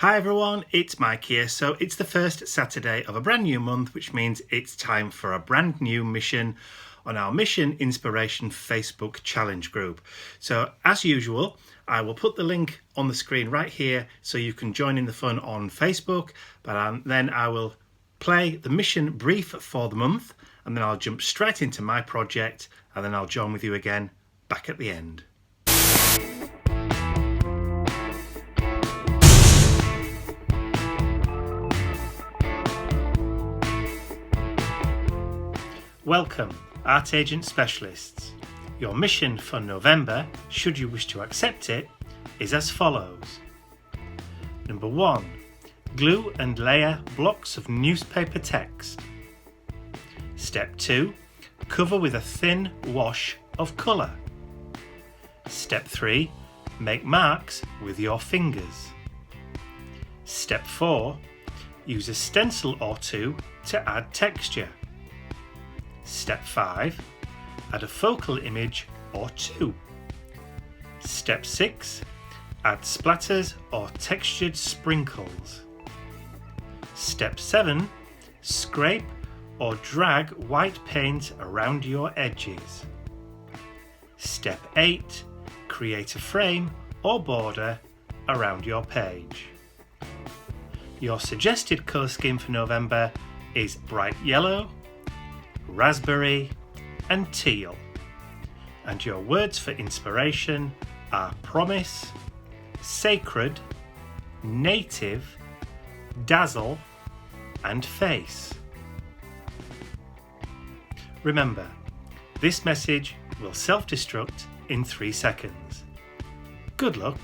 Hi everyone, it's Mike here. So it's the first Saturday of a brand new month, which means it's time for a brand new mission on our Mission Inspiration Facebook challenge group. So as usual, I will put the link on the screen right here so you can join in the fun on Facebook, but then I will play the mission brief for the month and then I'll jump straight into my project and then I'll join with you again back at the end. Welcome, Art Agent Specialists. Your mission for November, should you wish to accept it, is as follows. Number 1. Glue and layer blocks of newspaper text. Step 2. Cover with a thin wash of colour. Step 3. Make marks with your fingers. Step 4. Use a stencil or two to add texture. Step 5. Add a focal image or two. Step 6. Add splatters or textured sprinkles. Step 7. Scrape or drag white paint around your edges. Step 8. Create a frame or border around your page. Your suggested colour scheme for November is bright yellow, raspberry and teal, and your words for inspiration are promise, sacred, native, dazzle and face. Remember, this message will self-destruct in 3 seconds. Good luck.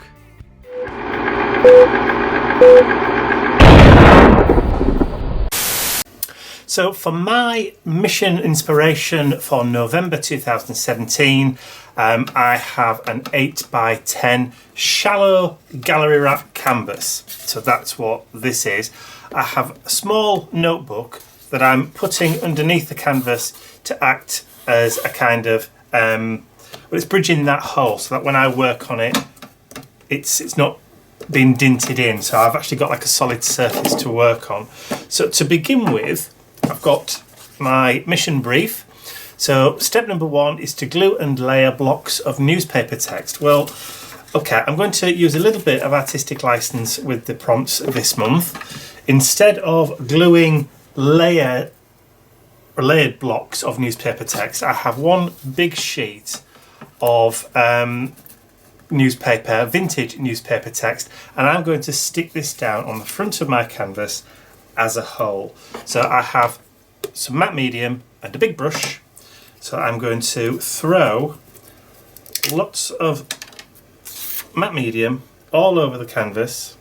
So for my mission inspiration for November 2017, I have an 8x10 shallow gallery wrap canvas. So that's what this is. I have a small notebook that I'm putting underneath the canvas to act as a kind of, well, it's bridging that hole so that when I work on it, it's not being dinted in. So I've actually got like a solid surface to work on. So to begin with, I've got my mission brief. So step number 1 is to glue and layer blocks of newspaper text. Well, okay, I'm going to use a little bit of artistic license with the prompts this month. Instead of gluing layered blocks of newspaper text, I have one big sheet of newspaper, vintage newspaper text, and I'm going to stick this down on the front of my canvas as a whole. So I have some matte medium and a big brush, so I'm going to throw lots of matte medium all over the canvas,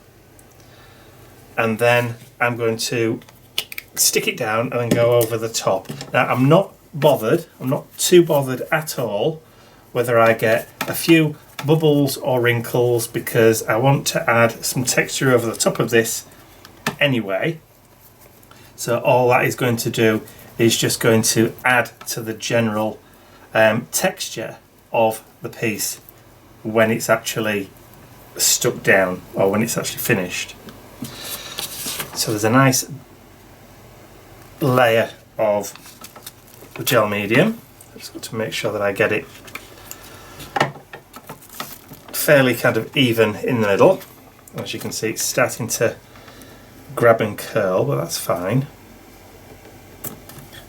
and then I'm going to stick it down and then go over the top. Now I'm not too bothered at all whether I get a few bubbles or wrinkles, because I want to add some texture over the top of this anyway. So all that is going to do is just going to add to the general texture of the piece when it's actually stuck down or when it's actually finished. So there's a nice layer of gel medium. I've just got to make sure that I get it fairly kind of even in the middle. As you can see, it's starting to grab and curl, but that's fine.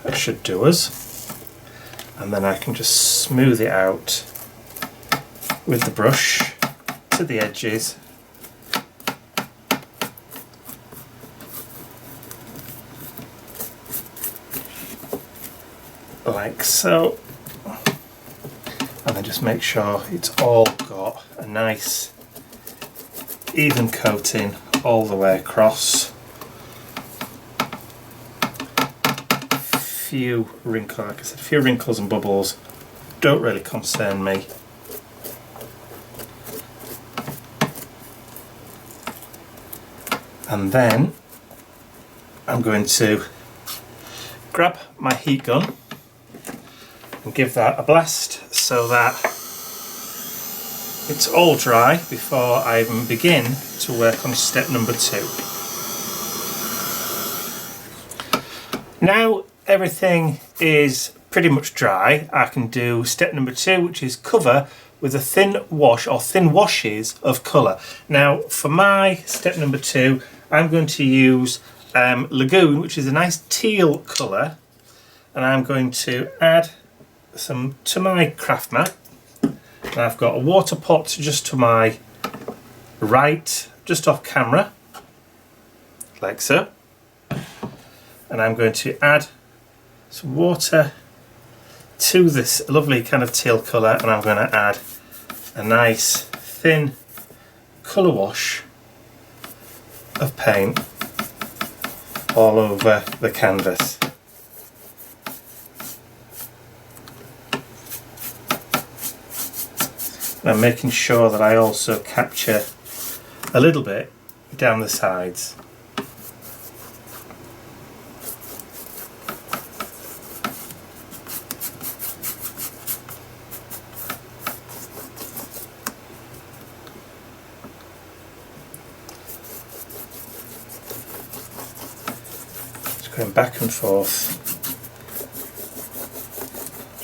That should do us. And then I can just smooth it out with the brush to the edges. Like so. And then just make sure it's all got a nice even coating all the way across. Few wrinkles, like I said, a few wrinkles and bubbles don't really concern me. And then I'm going to grab my heat gun and give that a blast so that it's all dry before I even begin to work on step number 2. Now everything is pretty much dry, I can do step number 2, which is cover with a thin wash or thin washes of colour. Now for my step number 2, I'm going to use Lagoon, which is a nice teal colour, and I'm going to add some to my craft mat. And I've got a water pot just to my right, just off camera, like so. And I'm going to add some water to this lovely kind of teal colour, and I'm going to add a nice thin colour wash of paint all over the canvas. And I'm making sure that I also capture a little bit down the sides. Going back and forth,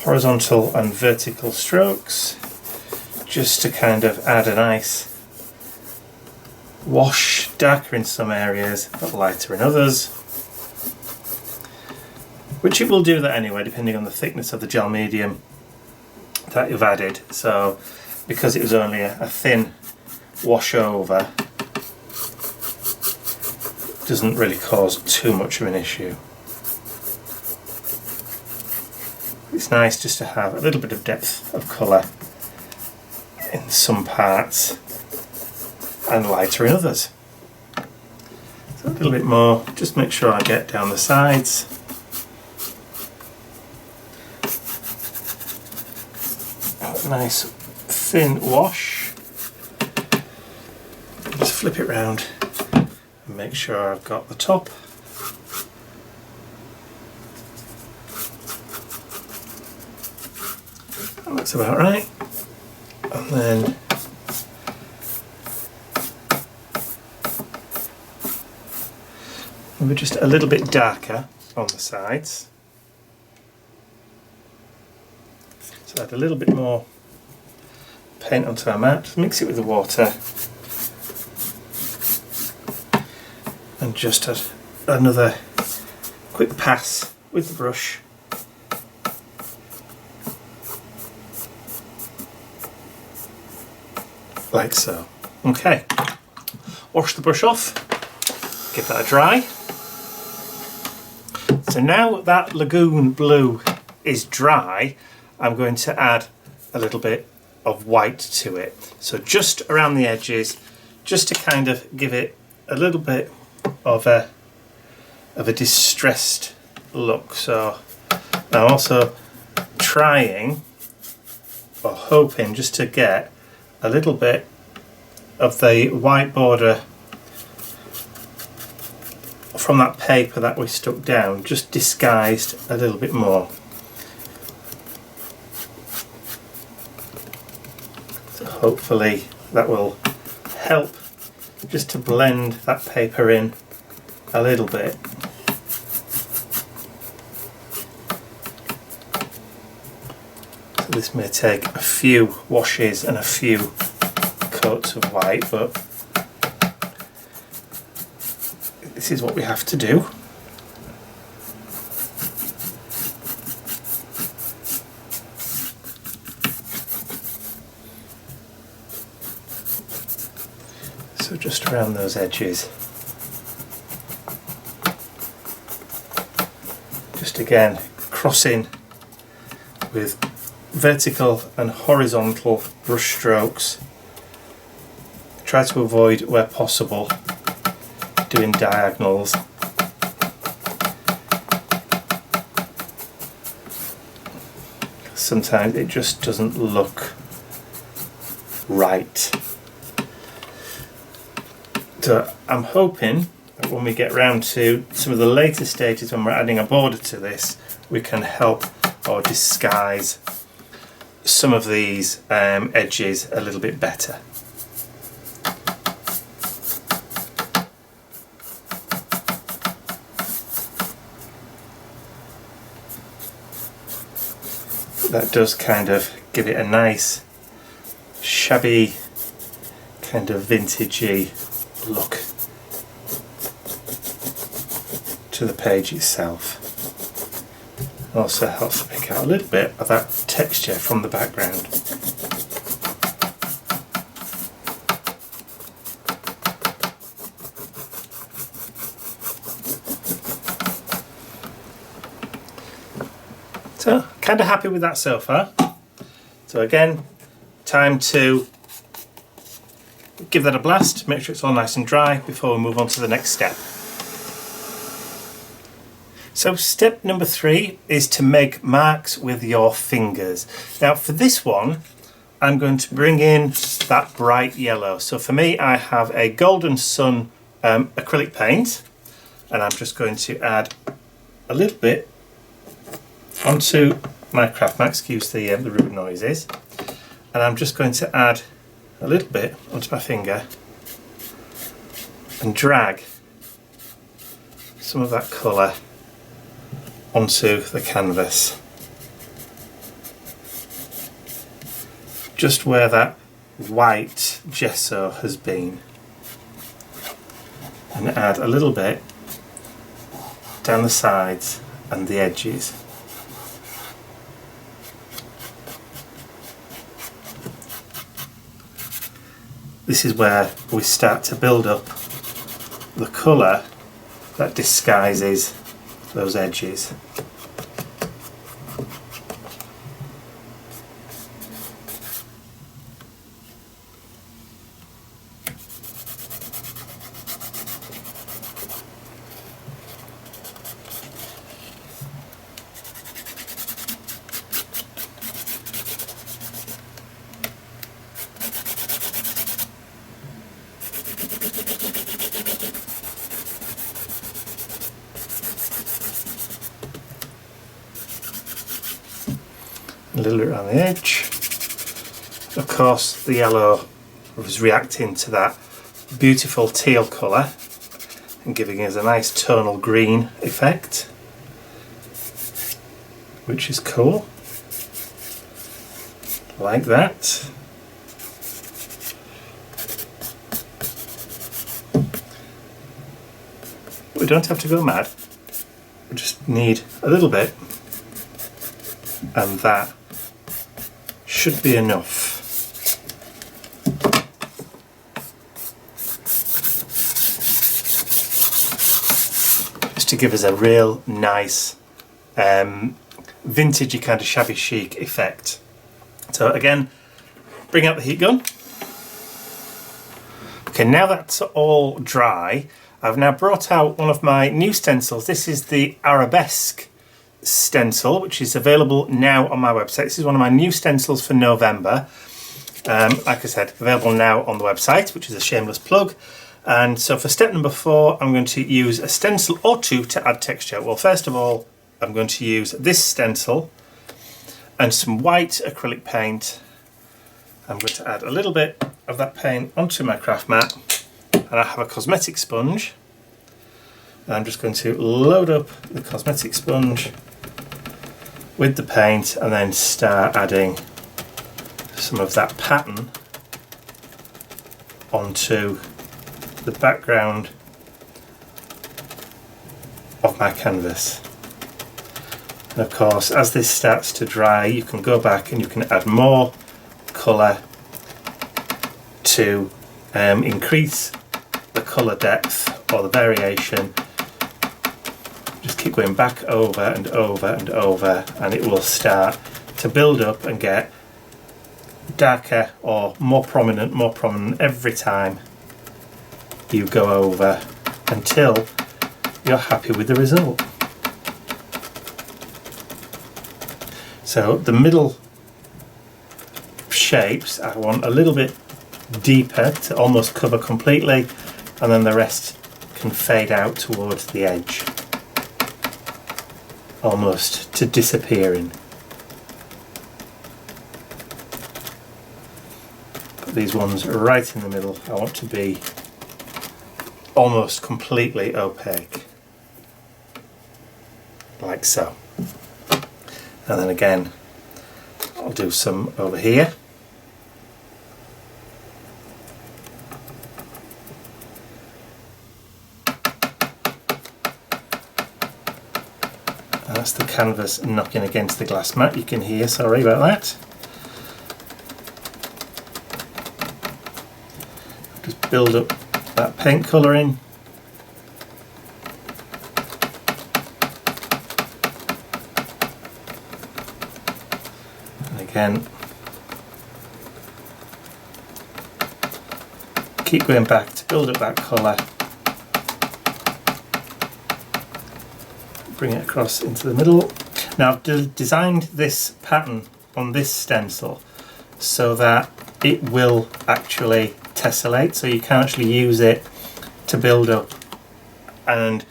horizontal and vertical strokes, just to kind of add a nice wash, darker in some areas but lighter in others, which it will do that anyway depending on the thickness of the gel medium that you've added. So because it was only a thin wash over, doesn't really cause too much of an issue. It's nice just to have a little bit of depth of colour in some parts and lighter in others. So a little bit more, just make sure I get down the sides. A nice thin wash. Just flip it round. Make sure I've got the top. And that's about right. And then maybe just a little bit darker on the sides. So add a little bit more paint onto our mat, mix it with the water. And just another quick pass with the brush. Like so. Okay. Wash the brush off. Give that a dry. So now that Lagoon Blue is dry, I'm going to add a little bit of white to it. So just around the edges, just to kind of give it a little bit of a distressed look. So I'm also trying or hoping just to get a little bit of the white border from that paper that we stuck down, just disguised a little bit more. So hopefully that will help just to blend that paper in a little bit. So this may take a few washes and a few coats of white, but this is what we have to do. So just around those edges. Just again crossing with vertical and horizontal brush strokes. Try to avoid, where possible, doing diagonals. Sometimes it just doesn't look right. So I'm hoping that when we get round to some of the later stages when we're adding a border to this, we can help or disguise some of these edges a little bit better. That does kind of give it a nice shabby, kind of vintagey look to the page itself. Also helps to pick out a little bit of that texture from the background. So, kind of happy with that so far. So again, time to give that a blast, make sure it's all nice and dry before we move on to the next step. So step number 3 is to make marks with your fingers. Now for this one, I'm going to bring in that bright yellow. So for me, I have a Golden Sun acrylic paint, and I'm just going to add a little bit onto my craft mat, excuse the rude noises, and I'm just going to add a little bit onto my finger and drag some of that colour onto the canvas, just where that white gesso has been, and add a little bit down the sides and the edges. This is where we start to build up the colour that disguises those edges. A little bit around the edge. Of course, the yellow was reacting to that beautiful teal colour and giving us a nice tonal green effect, which is cool. Like that. We don't have to go mad. We just need a little bit, and that should be enough. Just to give us a real nice vintagey kind of shabby chic effect. So again, bring out the heat gun. Okay, now that's all dry, I've now brought out one of my new stencils. This is the Arabesque stencil, which is available now on my website. This is one of my new stencils for November. Like I said, available now on the website, which is a shameless plug. And so for step number 4, I'm going to use a stencil or two to add texture. Well, first of all, I'm going to use this stencil and some white acrylic paint. I'm going to add a little bit of that paint onto my craft mat, and I have a cosmetic sponge. And I'm just going to load up the cosmetic sponge with the paint and then start adding some of that pattern onto the background of my canvas. And of course, as this starts to dry, you can go back and you can add more colour to increase the colour depth or the variation. Just keep going back over and over and over, and it will start to build up and get darker or more prominent every time you go over, until you're happy with the result. So the middle shapes I want a little bit deeper to almost cover completely, and then the rest can fade out towards the edge, almost to disappearing. put these ones right in the middle. I want to be almost completely opaque, like so. And then again, I'll do some over here. And that's the canvas knocking against the glass mat, you can hear, sorry about that. Just build up that paint colouring. And again, keep going back to build up that colour. Bring it across into the middle. Now I've designed this pattern on this stencil so that it will actually tessellate, so you can actually use it to build up, and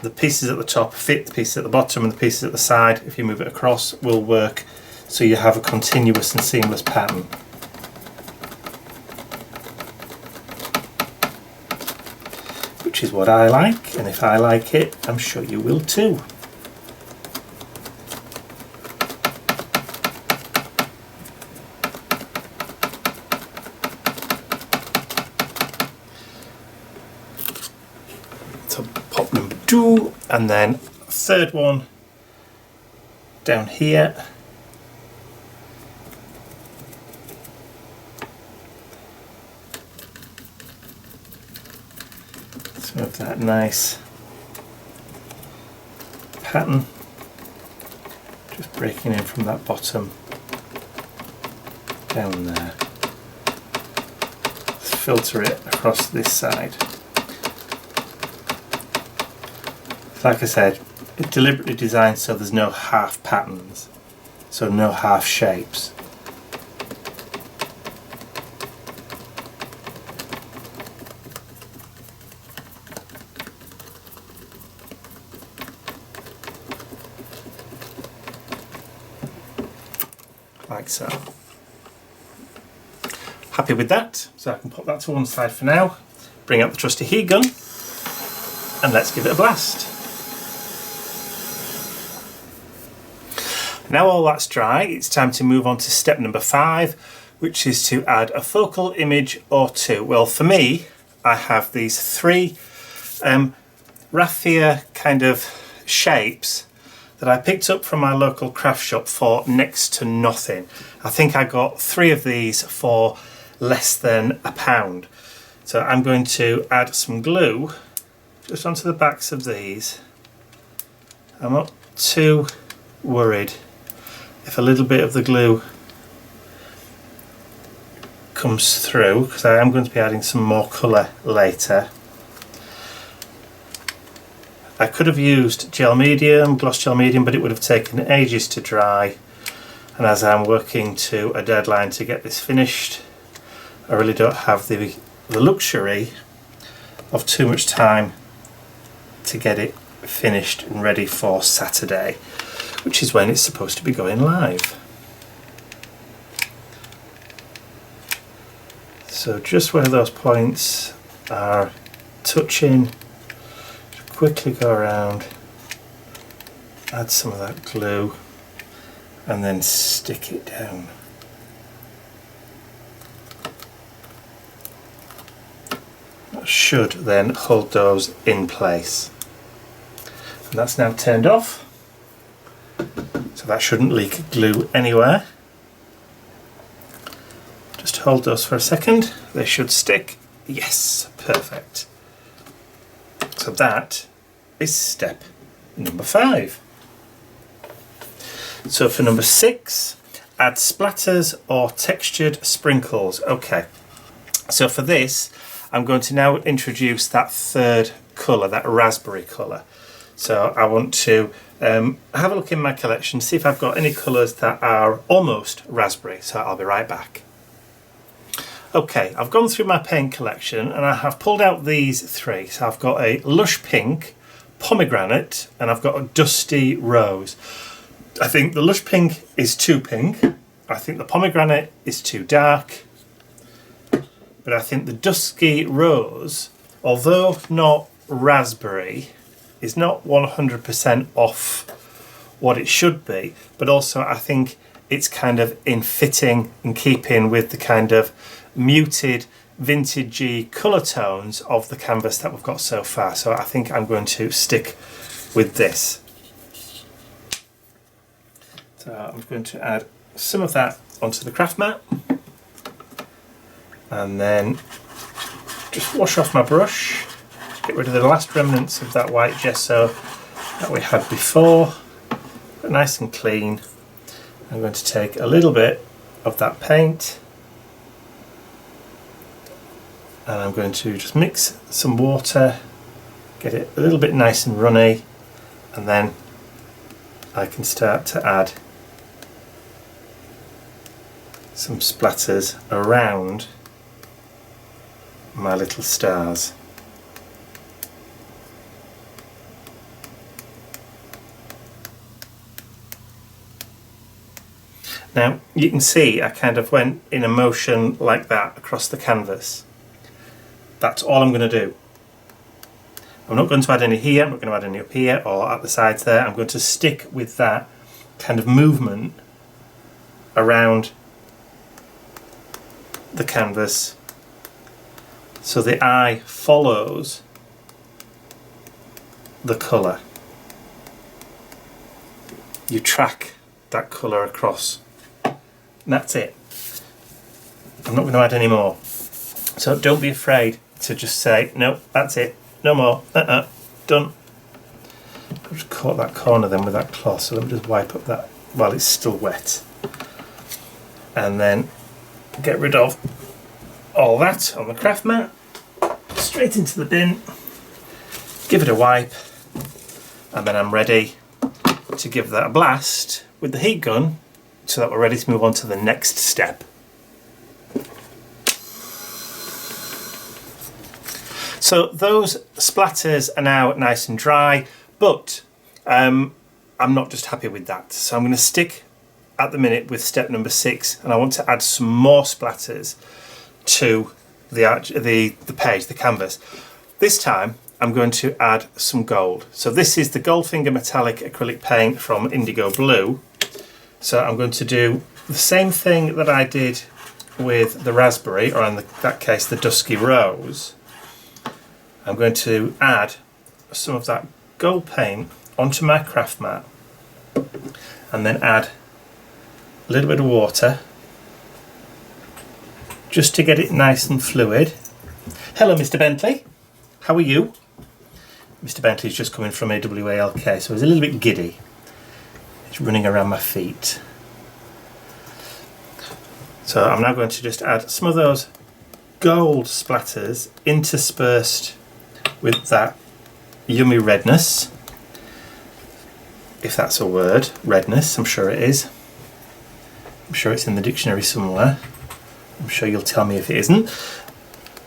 the pieces at the top fit the pieces at the bottom, and the pieces at the side, if you move it across, will work, so you have a continuous and seamless pattern. Which is what I like, and if I like it, I'm sure you will too. So pop number 2, and then third one down here. Some of that nice pattern, just breaking in from that bottom down there. Let's filter it across this side. Like I said, it's deliberately designed so there's no half patterns, so no half shapes. Like so. Happy with that, so I can put that to one side for now. Bring out the trusty heat gun, and let's give it a blast. Now all that's dry, it's time to move on to step number 5, which is to add a focal image or two. Well, for me, I have these 3 raffia kind of shapes that I picked up from my local craft shop for next to nothing. I think I got 3 of these for less than £1. So I'm going to add some glue just onto the backs of these. I'm not too worried if a little bit of the glue comes through, because I am going to be adding some more colour later. I could have used gel medium, gloss gel medium, but it would have taken ages to dry, and as I'm working to a deadline to get this finished, I really don't have the luxury of too much time to get it finished and ready for Saturday, which is when it's supposed to be going live. So just where those points are touching, quickly go around, add some of that glue, and then stick it down. That should then hold those in place. And that's now turned off, so that shouldn't leak glue anywhere. Just hold those for a second, they should stick. Yes, perfect. So that is step number 5. So for number 6, add splatters or textured sprinkles. Okay, so for this I'm going to now introduce that third colour, that raspberry colour. So I want to have a look in my collection, see if I've got any colours that are almost raspberry, so I'll be right back. Okay, I've gone through my paint collection and I have pulled out these 3. So I've got a lush pink, pomegranate, and I've got a dusty rose. I think the lush pink is too pink, I think the pomegranate is too dark, but I think the dusky rose, although not raspberry, is not 100% off what it should be, but also I think it's kind of in fitting and keeping with the kind of muted vintagey colour tones of the canvas that we've got so far. So I think I'm going to stick with this. So I'm going to add some of that onto the craft mat, and then just wash off my brush, get rid of the last remnants of that white gesso that we had before, but nice and clean. I'm going to take a little bit of that paint, and I'm going to just mix some water, get it a little bit nice and runny, and then I can start to add some splatters around my little stars. Now you can see I kind of went in a motion like that across the canvas. That's all I'm going to do. I'm not going to add any here, I'm not going to add any up here or at the sides there. I'm going to stick with that kind of movement around the canvas so the eye follows the colour. You track that colour across. And that's it. I'm not going to add any more. So don't be afraid to just say, no, that's it, no more, done. I've just caught that corner then with that cloth, so let me just wipe up that while it's still wet. And then get rid of all that on the craft mat, straight into the bin, give it a wipe, and then I'm ready to give that a blast with the heat gun so that we're ready to move on to the next step. So those splatters are now nice and dry, but I'm not just happy with that. So I'm going to stick at the minute with step number 6, and I want to add some more splatters to the page, the canvas. This time I'm going to add some gold. So this is the Goldfinger metallic acrylic paint from Indigo Blue. So I'm going to do the same thing that I did with the raspberry, or in that case the dusky rose. I'm going to add some of that gold paint onto my craft mat, and then add a little bit of water just to get it nice and fluid. Hello Mr. Bentley, how are you? Mr. Bentley's just coming from AWALK, so he's a little bit giddy. He's running around my feet. So I'm now going to just add some of those gold splatters interspersed with that yummy redness, if that's a word, redness, I'm sure it is. I'm sure it's in the dictionary somewhere. I'm sure you'll tell me if it isn't.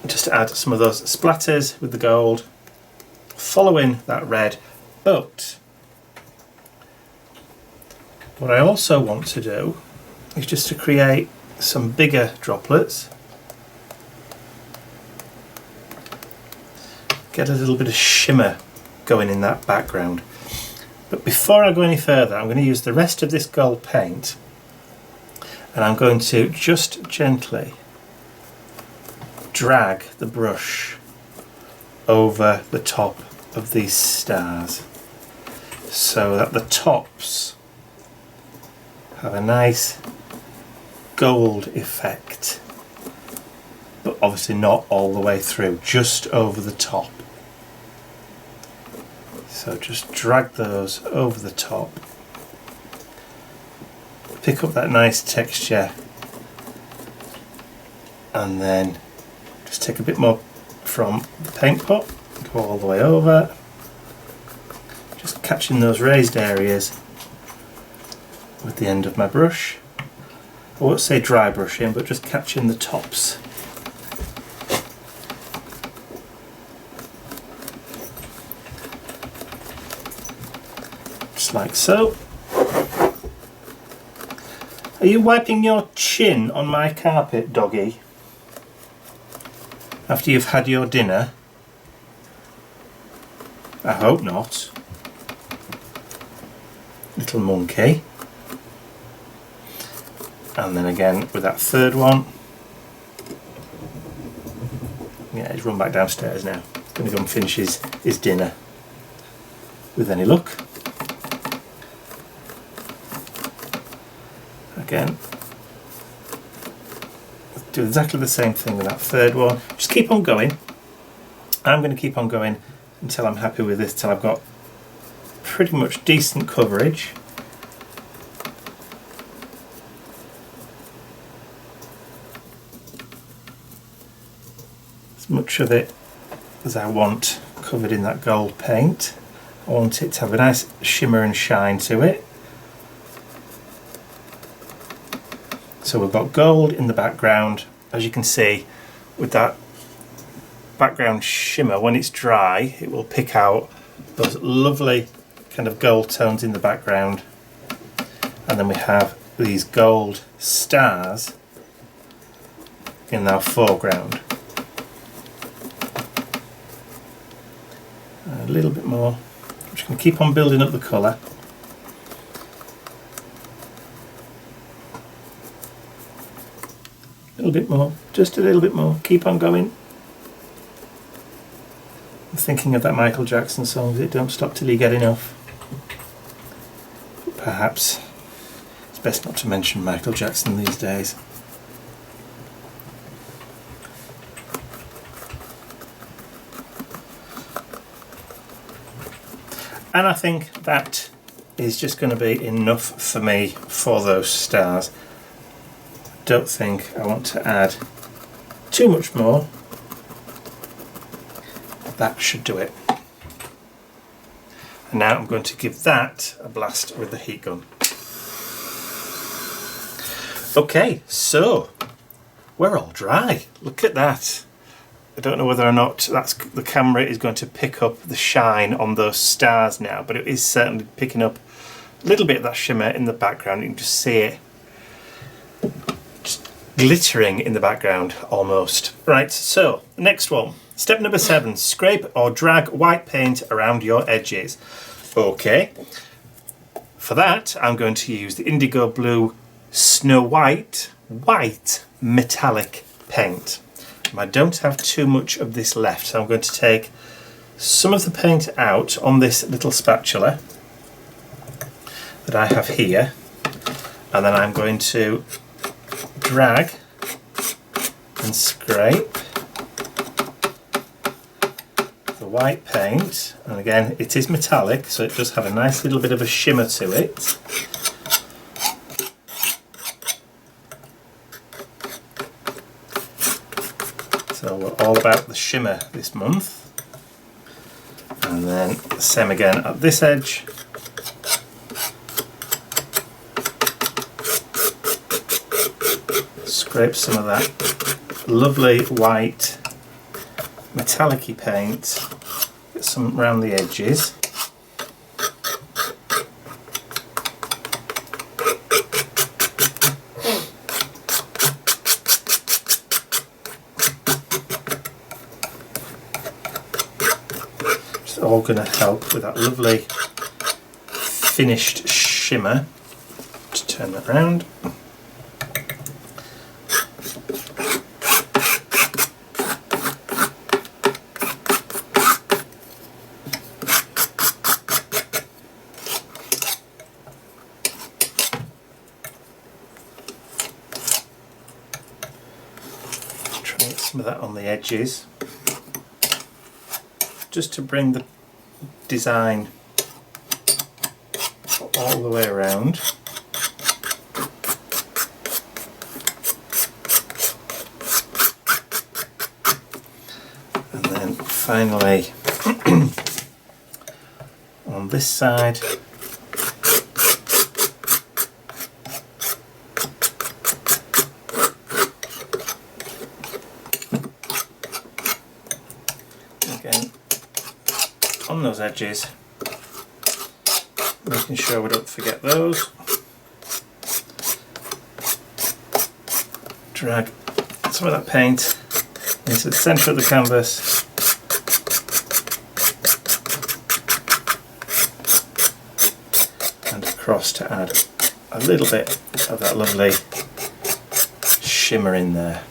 Just add some of those splatters with the gold, following that red, but what I also want to do is just to create some bigger droplets. Get a little bit of shimmer going in that background. But before I go any further, I'm going to use the rest of this gold paint, and I'm going to just gently drag the brush over the top of these stars so that the tops have a nice gold effect, but obviously not all the way through, just over the top. So just drag those over the top, pick up that nice texture, and then just take a bit more from the paint pot, go all the way over, just catching those raised areas with the end of my brush. I won't say dry brushing, but just catching the tops. Just like so. Are you wiping your chin on my carpet, doggy? after you've had your dinner. I hope not. Little monkey. And then again with that third one. Yeah, he's run back downstairs now. He's going to go and finish his dinner. With any luck. Again. Do exactly the same thing with that third one. Just keep on going. I'm going to keep on going until I'm happy with this, till I've got pretty much decent coverage. As much of it as I want covered in that gold paint. I want it to have a nice shimmer and shine to it. So we've got gold in the background, as you can see, with that background shimmer. When it's dry, it will pick out those lovely kind of gold tones in the background, and then we have these gold stars in our foreground. A little bit more. I'm just going to keep on building up the colour. A little bit more, just a little bit more. Keep on going. I'm thinking of that Michael Jackson song, it don't stop till you get enough. But perhaps it's best not to mention Michael Jackson these days. And I think that is just going to be enough for me for those stars. Don't think I want to add too much more. That should do it. And now I'm going to give that a blast with the heat gun. Okay, so we're all dry. Look at that. I don't know whether or not the camera is going to pick up the shine on those stars now, but it is certainly picking up a little bit of that shimmer in the background. You can just see it just glittering in the background almost. Right, so next one. Step number 7, scrape or drag white paint around your edges. Okay, for that I'm going to use the Indigo Blue Snow White metallic paint. I don't have too much of this left, so I'm going to take some of the paint out on this little spatula that I have here, and then I'm going to drag and scrape the white paint, and again it is metallic, so it does have a nice little bit of a shimmer to it. So we're all about the shimmer this month. And then the same again at this edge. Scrape some of that lovely white metallic-y paint, get some around the edges. It's all going to help with that lovely finished shimmer. Just turn that around. Some of that on the edges, just to bring the design all the way around. And then finally on this side, on those edges, making sure we don't forget those. Drag some of that paint into the centre of the canvas. And across to add a little bit of that lovely shimmer in there.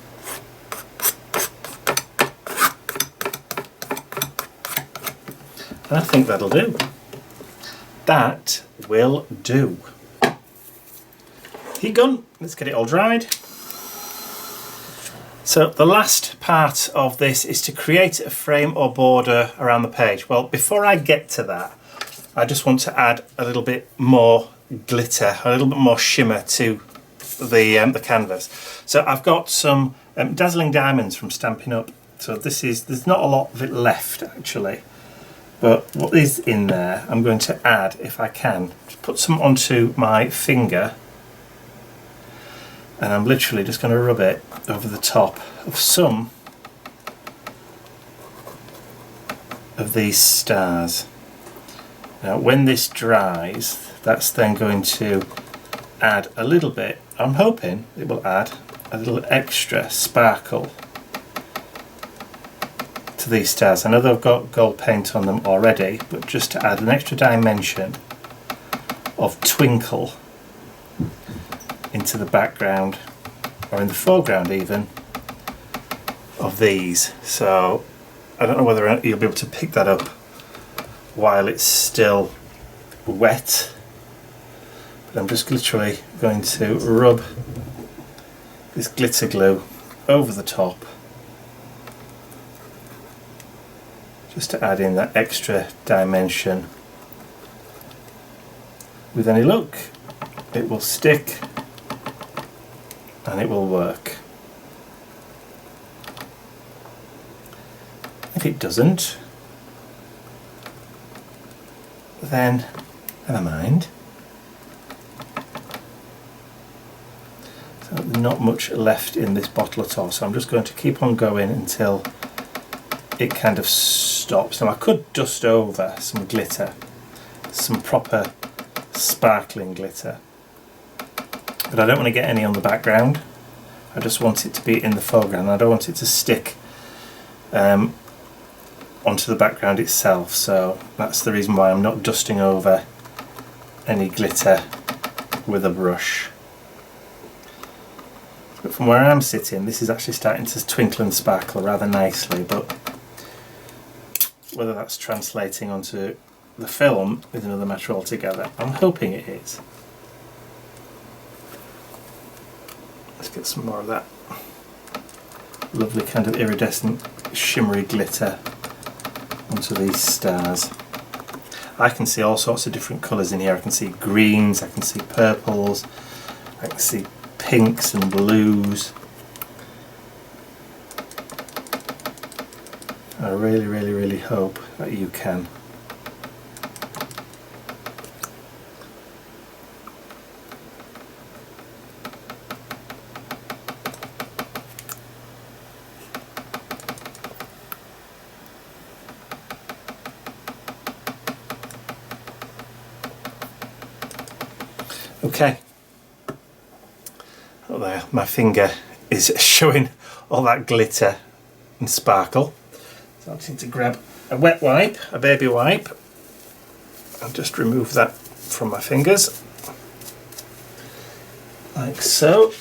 And I think that'll do. That will do. Heat gun, let's get it all dried. So the last part of this is to create a frame or border around the page. Well, before I get to that, I just want to add a little bit more glitter, a little bit more shimmer to the canvas. So I've got some dazzling diamonds from Stampin' Up. So there's not a lot of it left actually. But what is in there, I'm going to add, if I can, just put some onto my finger, and I'm literally just going to rub it over the top of some of these stars. Now when this dries, that's then going to add a little bit, I'm hoping it will add a little extra sparkle to these stars. I know they've got gold paint on them already, but just to add an extra dimension of twinkle into the background, or in the foreground even, of these. So I don't know whether you'll be able to pick that up while it's still wet, but I'm just literally going to rub this glitter glue over the top, just to add in that extra dimension. With any luck, it will stick and it will work. If it doesn't, then never mind. So there's not much left in this bottle at all, so I'm just going to keep on going until it kind of stops. Now I could dust over some glitter, some proper sparkling glitter, but I don't want to get any on the background. I just want it to be in the foreground. I don't want it to stick onto the background itself, so that's the reason why I'm not dusting over any glitter with a brush. But from where I'm sitting, this is actually starting to twinkle and sparkle rather nicely, but whether that's translating onto the film is another matter altogether. I'm hoping it is. Let's get some more of that lovely kind of iridescent shimmery glitter onto these stars. I can see all sorts of different colours in here. I can see greens, I can see purples, I can see pinks and blues. I really, really, really hope that you can. Okay. Oh, there, my finger is showing all that glitter and sparkle. So I just need to grab a wet wipe, a baby wipe, and just remove that from my fingers, like so.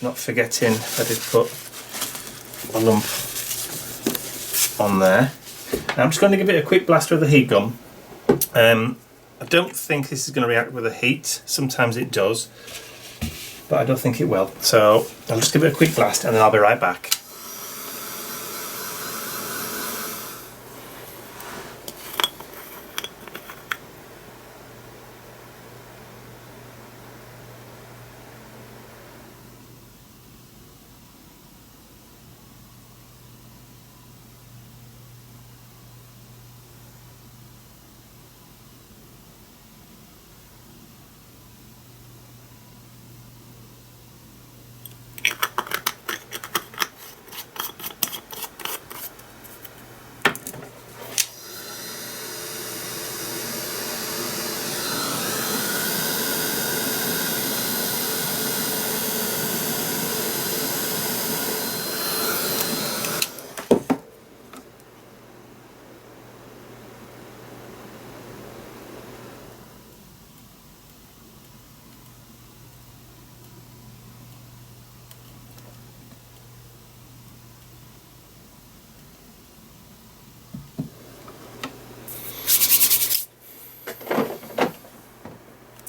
Not forgetting I did put a lump on there. Now I'm just going to give it a quick blast with the heat gun. I don't think this is going to react with the heat. Sometimes it does, but I don't think it will. So I'll just give it a quick blast and then I'll be right back.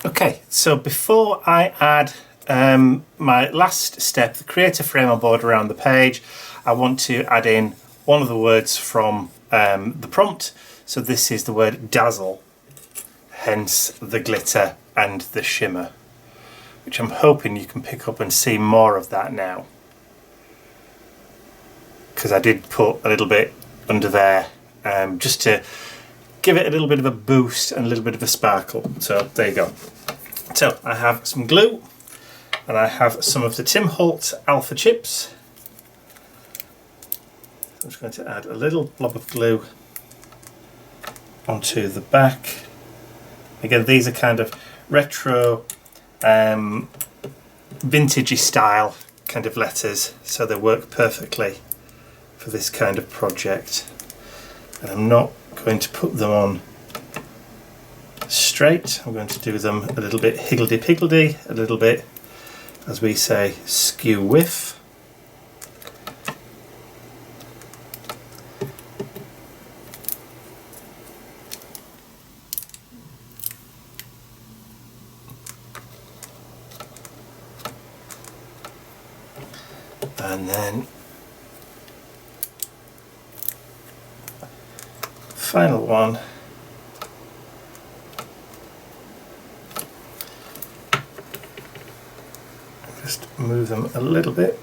Okay, so before I add my last step, the create a frame or border around the page, I want to add in one of the words from the prompt. So this is the word dazzle, hence the glitter and the shimmer, which I'm hoping you can pick up and see more of that now, because I did put a little bit under there just to give it a little bit of a boost and a little bit of a sparkle. So there you go. So I have some glue and I have some of the Tim Holtz Alpha chips. I'm just going to add a little blob of glue onto the back. Again, these are kind of retro, vintagey style kind of letters, so they work perfectly for this kind of project. And I'm not going to put them on straight, I'm going to do them a little bit higgledy-piggledy, a little bit, as we say, skew-whiff. And then final one, just move them a little bit.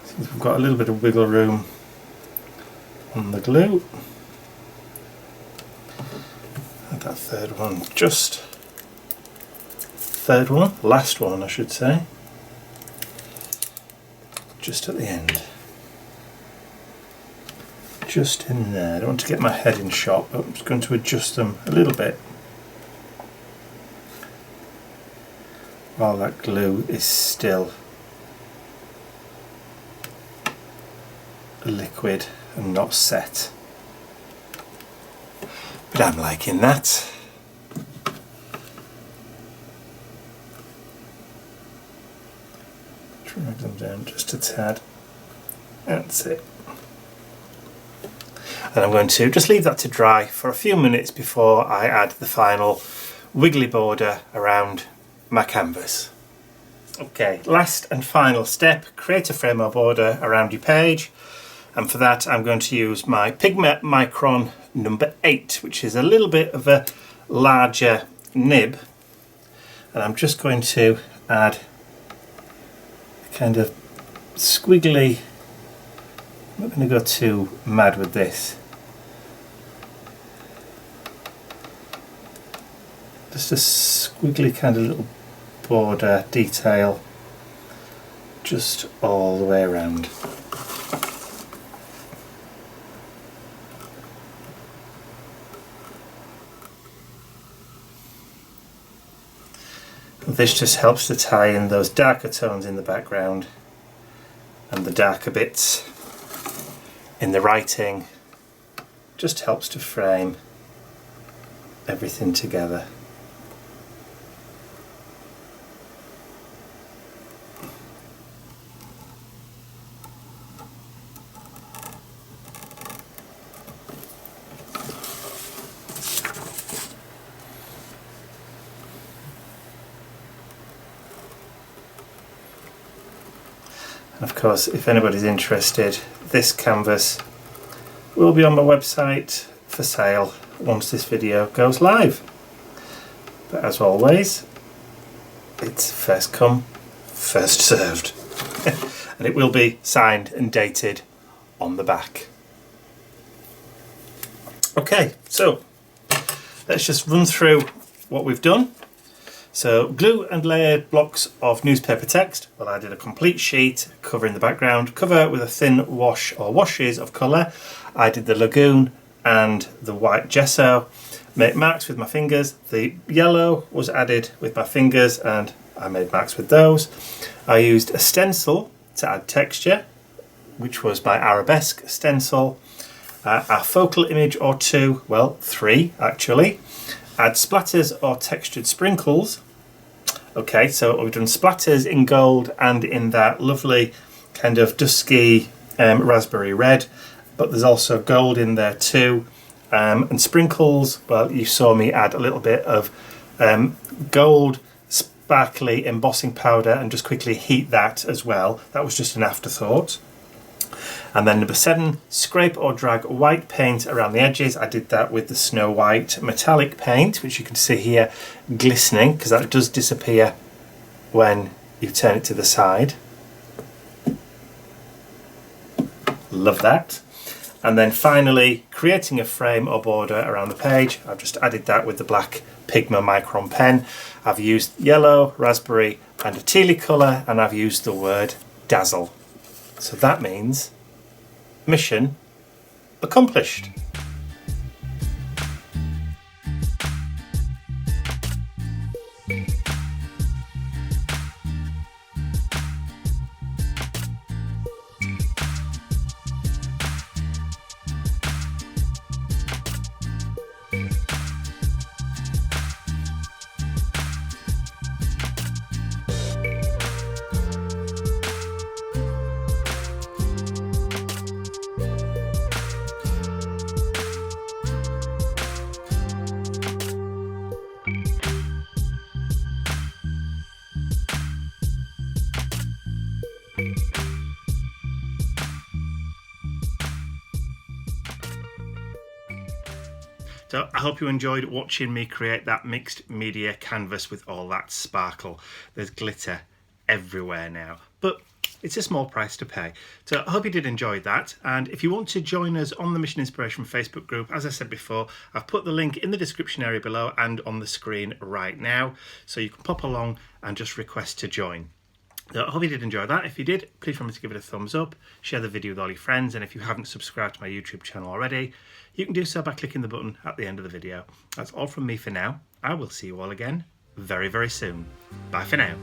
Since we've got a little bit of wiggle room on the glue. And that last one I should say, just at the end. Just in there. I don't want to get my head in shot, but I'm just going to adjust them a little bit while that glue is still liquid and not set. But I'm liking that. Drag them down just a tad. That's it. And I'm going to just leave that to dry for a few minutes before I add the final wiggly border around my canvas. Okay, last and final step, create a frame or border around your page. And for that I'm going to use my Pigment Micron number 8, which is a little bit of a larger nib. And I'm just going to add a kind of squiggly, I'm not going to go too mad with this. Just a squiggly kind of little border detail just all the way around. This just helps to tie in those darker tones in the background and the darker bits in the writing. Just helps to frame everything together. Of course, if anybody's interested, this canvas will be on my website for sale once this video goes live. But as always, it's first come, first served. And it will be signed and dated on the back. Okay, so let's just run through what we've done. So glue and layered blocks of newspaper text. Well, I did a complete sheet covering the background, cover with a thin wash or washes of colour. I did the lagoon and the white gesso. Make marks with my fingers. The yellow was added with my fingers and I made marks with those. I used a stencil to add texture, which was my arabesque stencil. A focal image or two, well, 3 actually. Add splatters or textured sprinkles. Okay, so we've done splatters in gold and in that lovely kind of dusky raspberry red, but there's also gold in there too. And sprinkles, well, you saw me add a little bit of gold sparkly embossing powder and just quickly heat that as well. That was just an afterthought. And then number 7, scrape or drag white paint around the edges. I did that with the Snow White metallic paint, which you can see here glistening, because that does disappear when you turn it to the side. Love that. And then finally, creating a frame or border around the page. I've just added that with the black Pigma Micron pen. I've used yellow, raspberry and a tealy colour, and I've used the word Dazzle. So that means mission accomplished. So I hope you enjoyed watching me create that mixed media canvas with all that sparkle. There's glitter everywhere now, but it's a small price to pay. So I hope you did enjoy that. And if you want to join us on the Mission Inspiration Facebook group, as I said before, I've put the link in the description area below and on the screen right now. So you can pop along and just request to join. So I hope you did enjoy that. If you did, please remember to give it a thumbs up, share the video with all your friends, and if you haven't subscribed to my YouTube channel already, you can do so by clicking the button at the end of the video. That's all from me for now. I will see you all again very, very soon. Bye for now.